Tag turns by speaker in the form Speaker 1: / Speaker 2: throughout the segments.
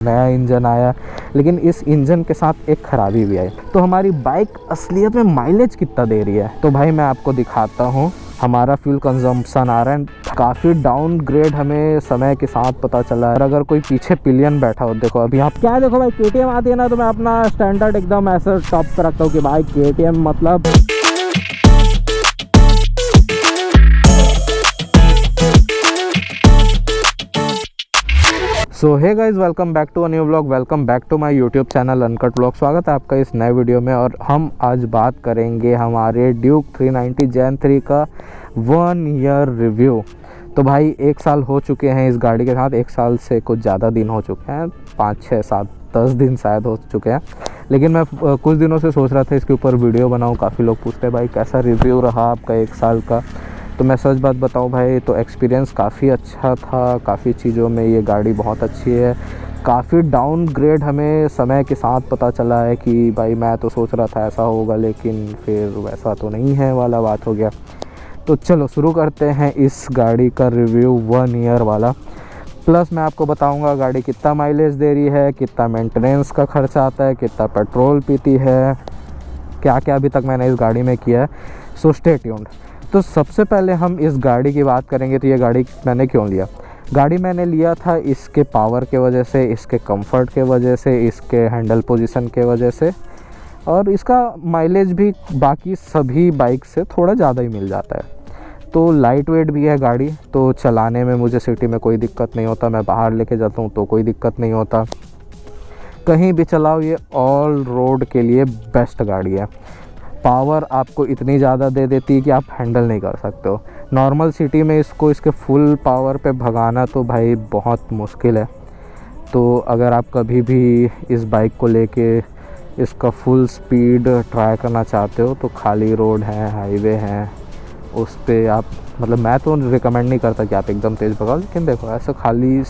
Speaker 1: नया इंजन आया, लेकिन इस इंजन के साथ एक खराबी भी आई। तो हमारी बाइक असलियत में माइलेज कितना दे रही है, तो भाई मैं आपको दिखाता हूँ। हमारा फ्यूल कंजम्पशन आ रहा है काफ़ी डाउनग्रेड, हमें समय के साथ पता चला है। और अगर कोई पीछे पिलियन बैठा हो, देखो अभी आप क्या देखो भाई, KTM आती है ना, तो मैं अपना स्टैंडर्ड एकदम ऐसा टॉप पे रखता हूँ कि भाई KTM मतलब so hey guys, welcome back to a new vlog. Welcome back to my YouTube channel uncut vlog. स्वागत है आपका इस नए वीडियो में। और हम आज बात करेंगे हमारे ड्यूक 390 जेन 3 का 1 ईयर रिव्यू। तो भाई 1 साल हो चुके हैं इस गाड़ी के साथ, 1 साल से कुछ ज़्यादा दिन हो चुके हैं, 5, 6, 7, 10 दिन शायद हो चुके हैं। लेकिन मैं कुछ दिनों से सोच रहा था इसके ऊपर वीडियो बनाऊँ। काफ़ी लोग पूछते हैं भाई कैसा रिव्यू रहा आपका 1 साल का। तो मैं सच बात बताऊं भाई, तो एक्सपीरियंस काफ़ी अच्छा था। काफ़ी चीज़ों में ये गाड़ी बहुत अच्छी है। काफ़ी डाउनग्रेड हमें समय के साथ पता चला है कि भाई मैं तो सोच रहा था ऐसा होगा, लेकिन फिर वैसा तो नहीं है वाला बात हो गया। तो चलो शुरू करते हैं इस गाड़ी का रिव्यू 1 ईयर वाला। प्लस मैं आपको बताऊंगा गाड़ी कितना माइलेज दे रही है, कितना मेंटेनेंस का खर्चा आता है, कितना पेट्रोल पीती है, क्या क्या अभी तक मैंने इस गाड़ी में किया है। So stay tuned. तो सबसे पहले हम इस गाड़ी की बात करेंगे। तो ये गाड़ी मैंने क्यों लिया? गाड़ी मैंने लिया था इसके पावर के वजह से, इसके कंफर्ट के वजह से, इसके हैंडल पोजीशन के वजह से, और इसका माइलेज भी बाकी सभी बाइक से थोड़ा ज़्यादा ही मिल जाता है। तो लाइट वेट भी है गाड़ी, तो चलाने में मुझे सिटी में कोई दिक्कत नहीं होता। मैं बाहर लेके जाता हूँ तो कोई दिक्कत नहीं होता। कहीं भी चलाओ, ये ऑल रोड के लिए बेस्ट गाड़ी है। पावर आपको इतनी ज़्यादा दे देती है कि आप हैंडल नहीं कर सकते हो। नॉर्मल सिटी में इसको इसके फुल पावर पे भगाना तो भाई बहुत मुश्किल है। तो अगर आप कभी भी इस बाइक को लेके इसका फुल स्पीड ट्राई करना चाहते हो, तो खाली रोड है, हाईवे हैं, उस पे आप मतलब मैं तो रिकमेंड नहीं करता कि आप एकदम तेज़ भगाओ, लेकिन देखो ऐसा खाली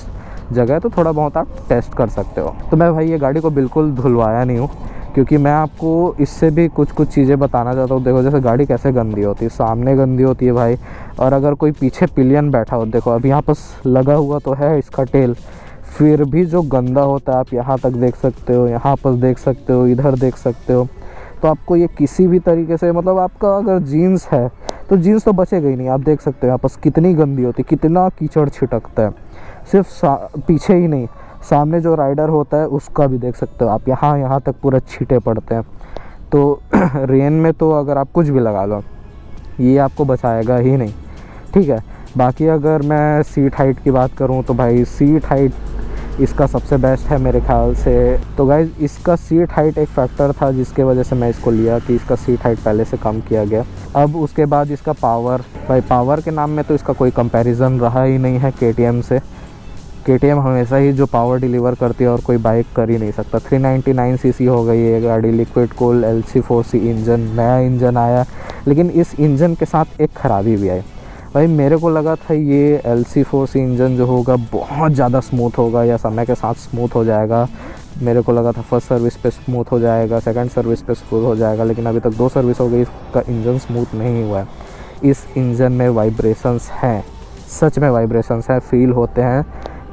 Speaker 1: जगह है तो थोड़ा बहुत आप टेस्ट कर सकते हो। तो मैं भाई ये गाड़ी को बिल्कुल धुलवाया नहीं हूँ, क्योंकि मैं आपको इससे भी कुछ चीज़ें बताना चाहता हूँ। देखो जैसे गाड़ी कैसे गंदी होती है, सामने गंदी होती है भाई, और अगर कोई पीछे पिलियन बैठा हो, देखो अभी यहाँ पर लगा हुआ तो है इसका टेल, फिर भी जो गंदा होता है आप यहाँ तक देख सकते हो, यहाँ पर देख सकते हो, इधर देख सकते हो। तो आपको ये किसी भी तरीके से मतलब आपका अगर जीन्स है तो जीन्स तो बचेगा ही नहीं। आप देख सकते हो यहाँ पर कितनी गंदी होती है, कितना कीचड़ छिटकता है। सिर्फ पीछे ही नहीं, सामने जो राइडर होता है उसका भी देख सकते हो आप, यहाँ तक पूरा छींटे पड़ते हैं। तो रेन में तो अगर आप कुछ भी लगा लो ये आपको बचाएगा ही नहीं, ठीक है। बाकी अगर मैं सीट हाइट की बात करूँ तो भाई सीट हाइट इसका सबसे बेस्ट है मेरे ख्याल से। तो गाइज इसका सीट हाइट एक फैक्टर था जिसके वजह से मैं इसको लिया, कि इसका सीट हाइट पहले से कम किया गया। अब उसके बाद इसका पावर, भाई पावर के नाम में तो इसका कोई कंपैरिजन रहा ही नहीं है KTM से। KTM हमेशा ही जो पावर डिलीवर करती है और कोई बाइक कर ही नहीं सकता। 399 सीसी हो गई है गाड़ी, लिक्विड कूल LC4C इंजन, नया इंजन आया, लेकिन इस इंजन के साथ एक खराबी भी आई। भाई मेरे को लगा था ये LC4C इंजन जो होगा बहुत ज़्यादा स्मूथ होगा या समय के साथ स्मूथ हो जाएगा। मेरे को लगा था फर्स्ट सर्विस पे स्मूथ हो जाएगा, सेकंड सर्विस पे स्मूथ हो जाएगा, लेकिन अभी तक 2 सर्विस हो गई, इसका इंजन स्मूथ नहीं हुआ है। इस इंजन में वाइब्रेशंस हैं, सच में वाइब्रेशंस हैं, फील होते हैं।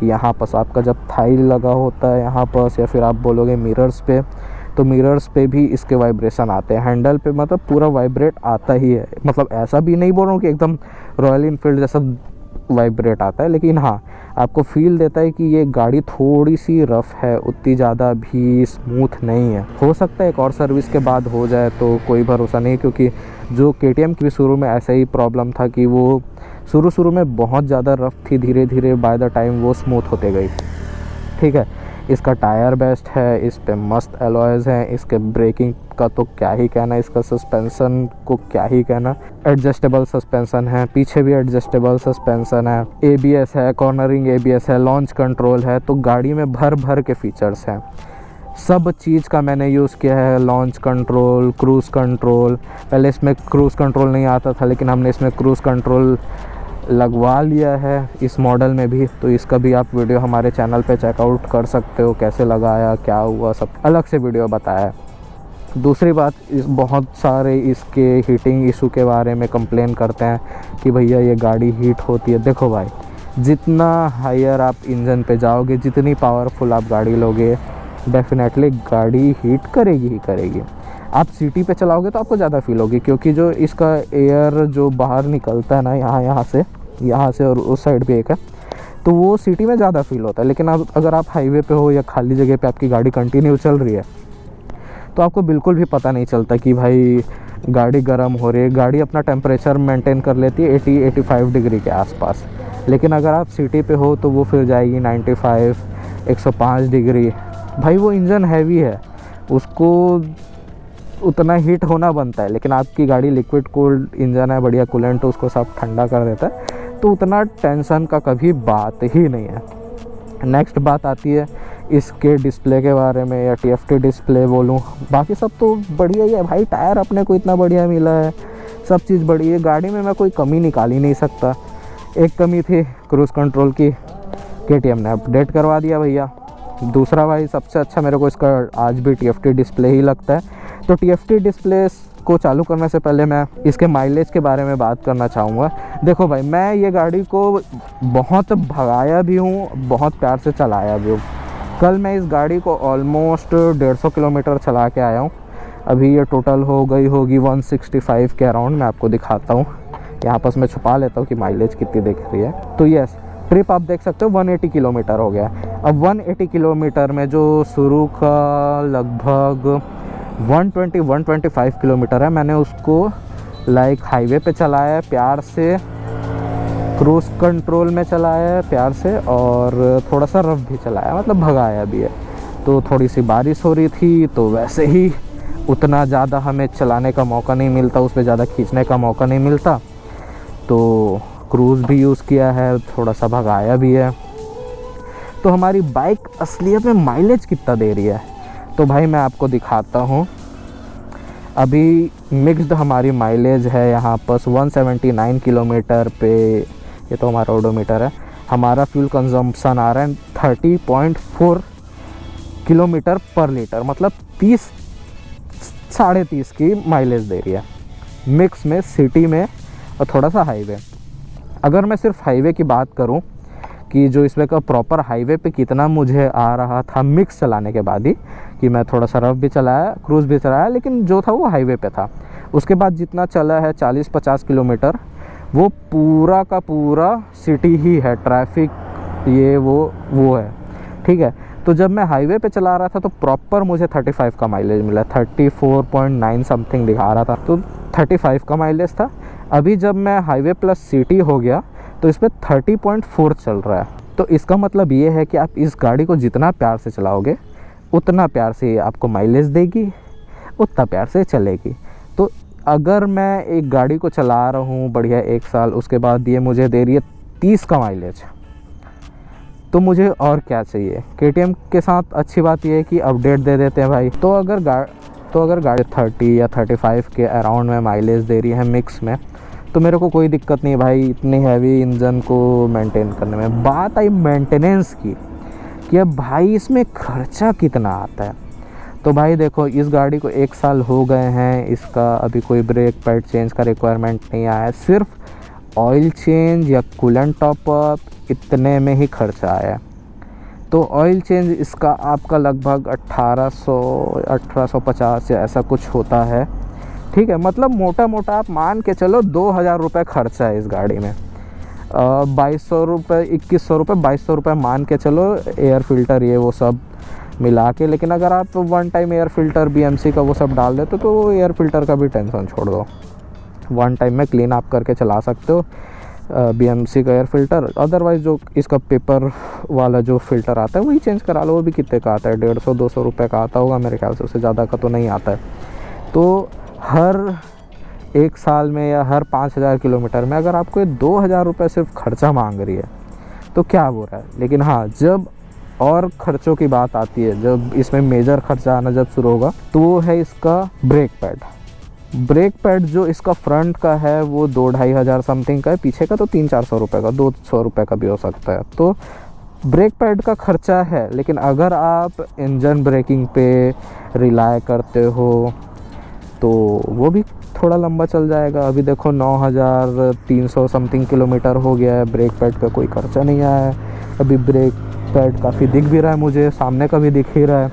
Speaker 1: यहाँ पर आपका जब थाई लगा होता है यहाँ पर, या फिर आप बोलोगे मिरर्स पे, तो मिरर्स पे भी इसके वाइब्रेशन आते हैं। हैंडल पे मतलब पूरा वाइब्रेट आता ही है। मतलब ऐसा भी नहीं बोल रहा हूँ कि एकदम रॉयल इनफील्ड जैसा वाइब्रेट आता है, लेकिन हाँ आपको फील देता है कि ये गाड़ी थोड़ी सी रफ़ है, उतनी ज़्यादा भी स्मूथ नहीं है। हो सकता है एक और सर्विस के बाद हो जाए, तो कोई भरोसा नहीं, क्योंकि जो KTM की भी शुरू में ऐसा ही प्रॉब्लम था कि वो शुरू में बहुत ज़्यादा रफ़ थी, धीरे धीरे बाय द टाइम वो स्मूथ होते गई, ठीक है। इसका टायर बेस्ट है, इस पे मस्त एलॉयज़ हैं, इसके ब्रेकिंग का तो क्या ही कहना, इसका सस्पेंसन को क्या ही कहना। एडजस्टेबल सस्पेंसन है, पीछे भी एडजस्टेबल सस्पेंसन है, ABS है, कॉर्नरिंग ABS है, लॉन्च कंट्रोल है। तो गाड़ी में भर के फीचर्स हैं, सब चीज़ का मैंने यूज़ किया है। लॉन्च कंट्रोल, क्रूज़ कंट्रोल, पहले इसमें क्रूज़ कंट्रोल नहीं आता था, लेकिन हमने इसमें क्रूज़ कंट्रोल लगवा लिया है इस मॉडल में भी। तो इसका भी आप वीडियो हमारे चैनल पे चेकआउट कर सकते हो, कैसे लगाया, क्या हुआ, सब अलग से वीडियो बताया है। दूसरी बात, इस बहुत सारे इसके हीटिंग इशू के बारे में कंप्लेन करते हैं कि भैया ये गाड़ी हीट होती है। देखो भाई जितना हायर आप इंजन पे जाओगे, जितनी पावरफुल आप गाड़ी लोगे, डेफिनेटली गाड़ी हीट करेगी ही करेगी। आप सिटी पे चलाओगे तो आपको ज़्यादा फील होगी, क्योंकि जो इसका एयर जो बाहर निकलता है ना, यहाँ से और उस साइड भी एक है, तो वो सिटी में ज़्यादा फील होता है। लेकिन अब अगर आप हाईवे पे हो या खाली जगह पे आपकी गाड़ी कंटिन्यू चल रही है, तो आपको बिल्कुल भी पता नहीं चलता कि भाई गाड़ी गर्म हो रही है। गाड़ी अपना टेम्परेचर मेंटेन कर लेती है 80-85 डिग्री के आसपास। लेकिन अगर आप सिटी पे हो तो वो फिर जाएगी 95, 105 डिग्री। भाई वो इंजन हैवी है, उसको उतना हीट होना बनता है। लेकिन आपकी गाड़ी लिक्विड कूल्ड इंजन है, बढ़िया कूलेंट, तो उसको सब ठंडा कर देता है, तो उतना टेंशन का कभी बात ही नहीं है। नेक्स्ट बात आती है इसके डिस्प्ले के बारे में, या TFT डिस्प्ले बोलूँ, बाकी सब तो बढ़िया ही है भाई। टायर अपने को इतना बढ़िया मिला है, सब चीज़ बढ़िया है। गाड़ी में मैं कोई कमी निकाल ही नहीं सकता। एक कमी थी क्रूज़ कंट्रोल की, KTM ने अपडेट करवा दिया भैया। दूसरा भाई सबसे अच्छा मेरे को इसका आज भी TFT डिस्प्ले ही लगता है। तो TFT डिस्प्ले को चालू करने से पहले मैं इसके माइलेज के बारे में बात करना चाहूँगा। देखो भाई, मैं ये गाड़ी को बहुत भगाया भी हूँ, बहुत प्यार से चलाया भी हूँ। कल मैं इस गाड़ी को ऑलमोस्ट 150 किलोमीटर चला के आया हूँ। अभी ये टोटल हो गई होगी 165 के अराउंड। मैं आपको दिखाता हूँ, यहाँ पर मैं छुपा लेता हूँ कि माइलेज कितनी दिख रही है। तो यस, ट्रिप आप देख सकते हो 180 किलोमीटर हो गया। अब 180 किलोमीटर में जो शुरू का लगभग 120-125 किलोमीटर है, मैंने उसको हाईवे पे चलाया है प्यार से, क्रूज़ कंट्रोल में चलाया है प्यार से, और थोड़ा सा रफ भी चलाया, मतलब भगाया भी है। तो थोड़ी सी बारिश हो रही थी, तो वैसे ही उतना ज़्यादा हमें चलाने का मौका नहीं मिलता, उस पर ज़्यादा खींचने का मौका नहीं मिलता, तो क्रूज़ भी यूज़ किया है, थोड़ा सा भगाया भी है। तो हमारी बाइक असलियत में माइलेज कितना दे रही है, तो भाई मैं आपको दिखाता हूँ। अभी मिक्स्ड हमारी माइलेज है यहाँ पर 179 किलोमीटर पे। ये तो हमारा ओडोमीटर है। हमारा फ्यूल कंजम्पशन आ रहा है 30.4 किलोमीटर पर लीटर, मतलब 30-30.5 की माइलेज दे रही है मिक्स में, सिटी में और थोड़ा सा हाईवे। अगर मैं सिर्फ हाईवे की बात करूं कि जो इसमें का प्रॉपर हाईवे पे कितना मुझे आ रहा था मिक्स चलाने के बाद ही, कि मैं थोड़ा सा रफ भी चलाया, क्रूज़ भी चलाया, लेकिन जो था वो हाईवे पे था। उसके बाद जितना चला है 40-50 किलोमीटर, वो पूरा का पूरा सिटी ही है, ट्रैफिक ये वो है, ठीक है। तो जब मैं हाईवे पे चला रहा था तो प्रॉपर मुझे 35 का माइलेज मिला, 34.9 समथिंग दिखा रहा था, तो 35 का माइलेज था। अभी जब मैं हाईवे प्लस सिटी हो गया तो इस पर 30.4 चल रहा है। तो इसका मतलब ये है कि आप इस गाड़ी को जितना प्यार से चलाओगे, उतना प्यार से आपको माइलेज देगी, उतना प्यार से चलेगी। तो अगर मैं एक गाड़ी को चला रहा हूँ बढ़िया 1 साल, उसके बाद ये मुझे दे रही है 30 का माइलेज, तो मुझे और क्या चाहिए। KTM के साथ अच्छी बात ये है कि अपडेट दे देते हैं भाई। तो अगर गाड़ी 30 या 35 के अराउंड में माइलेज दे रही है मिक्स में, तो मेरे को कोई दिक्कत नहीं है भाई इतनी हैवी इंजन को मेंटेन करने में। बात आई मेंटेनेंस की कि अब भाई इसमें खर्चा कितना आता है। तो भाई देखो, इस गाड़ी को 1 साल हो गए हैं, इसका अभी कोई ब्रेक पैड चेंज का रिक्वायरमेंट नहीं आया है, सिर्फ ऑयल चेंज या कूलेंट टॉपअप इतने में ही खर्चा आया है। तो ऑयल चेंज इसका आपका लगभग 1850 या ऐसा कुछ होता है, ठीक है। मतलब मोटा मोटा आप मान के चलो 2000 रुपये खर्चा है इस गाड़ी में। 2200 रुपये, 2100 रुपये, 2200 रुपये मान के चलो, एयर फिल्टर ये वो सब मिला के। लेकिन अगर आप one time air filter BMC का वो सब डाल देते तो एयर फिल्टर का भी टेंशन छोड़ दो, वन टाइम में क्लीन आप करके चला सकते हो BMC का एयर फिल्टर। अदरवाइज़ जो इसका पेपर वाला जो फ़िल्टर आता है वही चेंज करा लो, वो भी कितने का आता है, 150-200 रुपये का आता होगा मेरे ख्याल से, उससे ज़्यादा का तो नहीं आता है। तो हर 1 साल में या हर 5000 किलोमीटर में अगर आपको 2000 रुपये सिर्फ खर्चा मांग रही है तो क्या हो रहा है। लेकिन हाँ, जब और खर्चों की बात आती है, जब इसमें मेजर खर्चा आना जब शुरू होगा, तो वो है इसका ब्रेक पैड। ब्रेक पैड जो इसका फ्रंट का है वो 2-2,500 समथिंग का है, पीछे का तो 300-400 रुपये का, 200 रुपये का भी हो सकता है। तो ब्रेक पैड का खर्चा है। लेकिन अगर आप इंजन ब्रेकिंग पे रिलाय करते हो तो वो भी थोड़ा लंबा चल जाएगा। अभी देखो 9300 समथिंग किलोमीटर हो गया है, ब्रेक पैड पे कोई खर्चा नहीं आया है। अभी ब्रेक पैड काफ़ी दिख भी रहा है मुझे, सामने का भी दिख ही रहा है,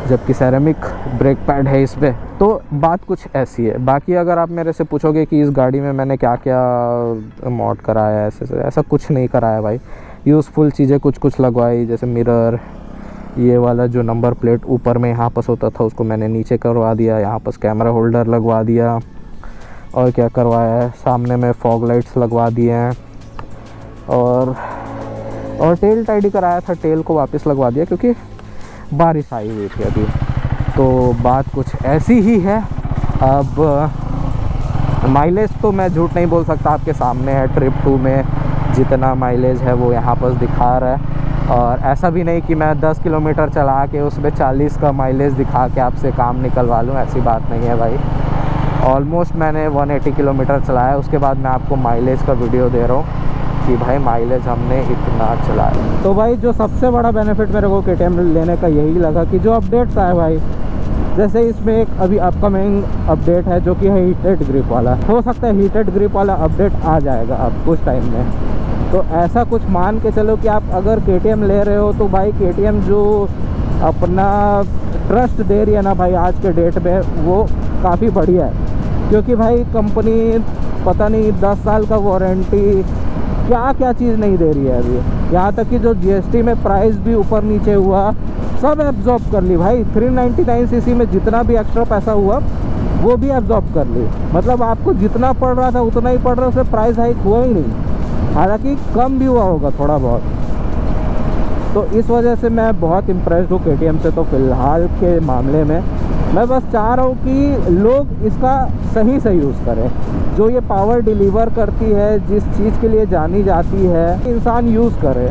Speaker 1: जबकि सेरेमिक ब्रेक पैड है इस पर। तो बात कुछ ऐसी है। बाकी अगर आप मेरे से पूछोगे कि इस गाड़ी में मैंने क्या क्या मॉड कराया है, ऐसा कुछ नहीं कराया भाई। यूज़फुल चीज़ें कुछ लगवाई, जैसे मिरर, ये वाला जो नंबर प्लेट ऊपर में यहाँ पास होता था उसको मैंने नीचे करवा दिया, यहाँ पास कैमरा होल्डर लगवा दिया। और क्या करवाया है, सामने में फॉग लाइट्स लगवा दिए हैं। और टेल टाइडी कराया था, टेल को वापस लगवा दिया क्योंकि बारिश आई हुई थी अभी। तो बात कुछ ऐसी ही है। अब माइलेज तो मैं झूठ नहीं बोल सकता, आपके सामने है। ट्रिप 2 में जितना माइलेज है वो यहाँ पर दिखा रहा है। और ऐसा भी नहीं कि मैं 10 किलोमीटर चला के उसमें 40 का माइलेज दिखा के आपसे काम निकलवा लूँ, ऐसी बात नहीं है भाई। ऑलमोस्ट मैंने 180 किलोमीटर चलाया, उसके बाद मैं आपको माइलेज का वीडियो दे रहा हूँ कि भाई माइलेज हमने इतना चलाया। तो भाई जो सबसे बड़ा बेनिफिट मेरे को KTM लेने का यही लगा कि जो अपडेट्स आए भाई, जैसे इसमें एक अभी अपकमिंग अपडेट है जो कि है हीटेड ग्रिप वाला। हो सकता है हीटेड ग्रिप वाला अपडेट आ जाएगा अब कुछ टाइम में। तो ऐसा कुछ मान के चलो कि आप अगर KTM ले रहे हो तो भाई KTM जो अपना ट्रस्ट दे रही है ना भाई आज के डेट में, वो काफ़ी बढ़िया है। क्योंकि भाई कंपनी पता नहीं 10 साल का वारंटी क्या क्या चीज़ नहीं दे रही है अभी। यहाँ तक कि जो GST में प्राइस भी ऊपर नीचे हुआ सब एब्जॉर्ब कर ली भाई। 399cc में जितना भी एक्स्ट्रा पैसा हुआ वो भी एब्जॉर्ब कर ली। मतलब आपको जितना पड़ रहा था उतना ही पड़ रहा, उसमें प्राइस हाइक हुआ ही नहीं, हालांकि कम भी हुआ होगा थोड़ा बहुत। तो इस वजह से मैं बहुत इम्प्रेस्ड हूँ KTM से। तो फ़िलहाल के मामले में मैं बस चाह रहा हूँ कि लोग इसका सही यूज़ करें। जो ये पावर डिलीवर करती है, जिस चीज़ के लिए जानी जाती है, इंसान यूज़ करे,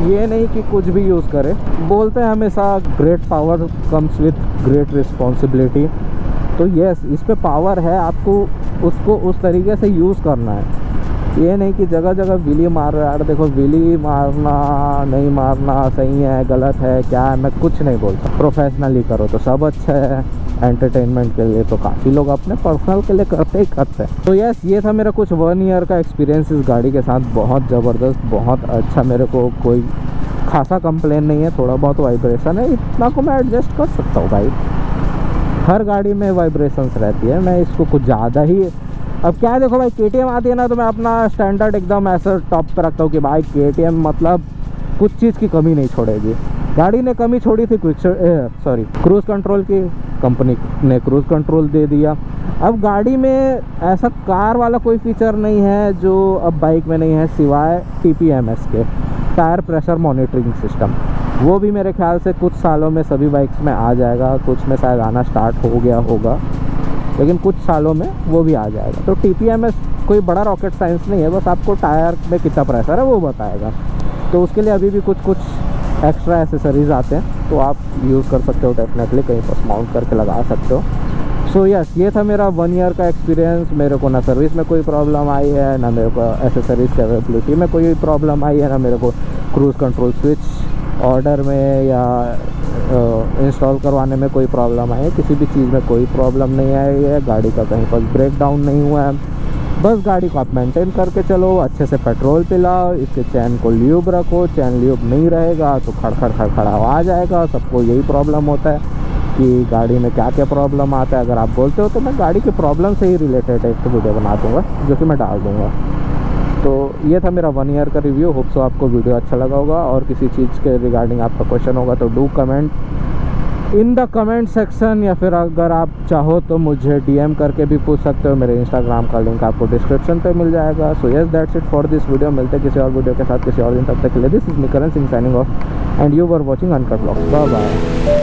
Speaker 1: ये नहीं कि कुछ भी यूज़ करे। बोलते हैं हमेशा great power comes with great responsibility. तो यस, इस पे पावर है, आपको उसको उस तरीके से यूज़ करना है। ये नहीं कि जगह जगह व्हीली मार रहा है। यार देखो, व्हीली मारना नहीं मारना सही है गलत है क्या है, मैं कुछ नहीं बोलता। प्रोफेशनली करो तो सब अच्छा है, एंटरटेनमेंट के लिए तो काफ़ी लोग अपने पर्सनल के लिए करते ही करते हैं। तो यस, ये था मेरा कुछ 1 ईयर का एक्सपीरियंस इस गाड़ी के साथ। बहुत ज़बरदस्त, बहुत अच्छा। मेरे को कोई खासा कंप्लेन नहीं है। थोड़ा बहुत वाइब्रेशन है, इतना को मैं एडजस्ट कर सकता हूँ भाई। हर गाड़ी में वाइब्रेशंस रहती है, मैं इसको कुछ ज़्यादा ही। अब क्या है, देखो भाई KTM आती है ना तो मैं अपना स्टैंडर्ड एकदम ऐसा टॉप पे रखता हूँ कि भाई KTM मतलब कुछ चीज़ की कमी नहीं छोड़ेगी। गाड़ी ने कमी छोड़ी थी क्रूज़ कंट्रोल की। कंपनी ने क्रूज़ कंट्रोल दे दिया। अब गाड़ी में ऐसा कार वाला कोई फीचर नहीं है जो अब बाइक में नहीं है, सिवाय TPMS के, टायर प्रेशर मॉनिटरिंग सिस्टम। वो भी मेरे ख्याल से कुछ सालों में सभी बाइक्स में आ जाएगा। कुछ में शायद आना स्टार्ट हो गया होगा, लेकिन कुछ सालों में वो भी आ जाएगा। तो TPMS कोई बड़ा रॉकेट साइंस नहीं है, बस आपको टायर में कितना प्रेशर है वो बताएगा। तो उसके लिए अभी भी कुछ एक्स्ट्रा एसेसरीज़ आते हैं, तो आप यूज़ कर सकते हो डेफिनेटली, कहीं पर माउंट करके लगा सकते हो। सो यस, ये था मेरा 1 ईयर का एक्सपीरियंस। मेरे को ना सर्विस में कोई प्रॉब्लम आई है, ना मेरे को एसेसरीज़ की अवेलेबिलिटी में कोई प्रॉब्लम आई है, ना मेरे को क्रूज़ कंट्रोल स्विच ऑर्डर में या इंस्टॉल करवाने में कोई प्रॉब्लम आई है। किसी भी चीज़ में कोई प्रॉब्लम नहीं आई है। गाड़ी का कहीं पर ब्रेक डाउन नहीं हुआ है। बस गाड़ी को आप मेंटेन करके चलो, अच्छे से पेट्रोल पिलाओ, इसके चैन को ल्यूब रखो। चैन ल्यूब नहीं रहेगा तो खड़खड़ा आ जाएगा। सबको यही प्रॉब्लम होता है कि गाड़ी में क्या क्या प्रॉब्लम आता है। अगर आप बोलते हो तो मैं गाड़ी के प्रॉब्लम से ही रिलेटेड एक वीडियो बना दूँगा, जो कि मैं डाल दूँगा। तो ये था मेरा 1 ईयर का रिव्यू। होप सो आपको वीडियो अच्छा लगा होगा। और किसी चीज़ के रिगार्डिंग आपका क्वेश्चन होगा तो do comment in the comment section, या फिर अगर आप चाहो तो मुझे DM करके भी पूछ सकते हो। मेरे इंस्टाग्राम का लिंक आपको डिस्क्रिप्शन पे मिल जाएगा। So yes, that's it for this video. मिलते हैं किसी और वीडियो के साथ किसी और दिन, तब तक के लिए this is me Karan Singh signing off and you were watching uncut vlogs. Bye bye.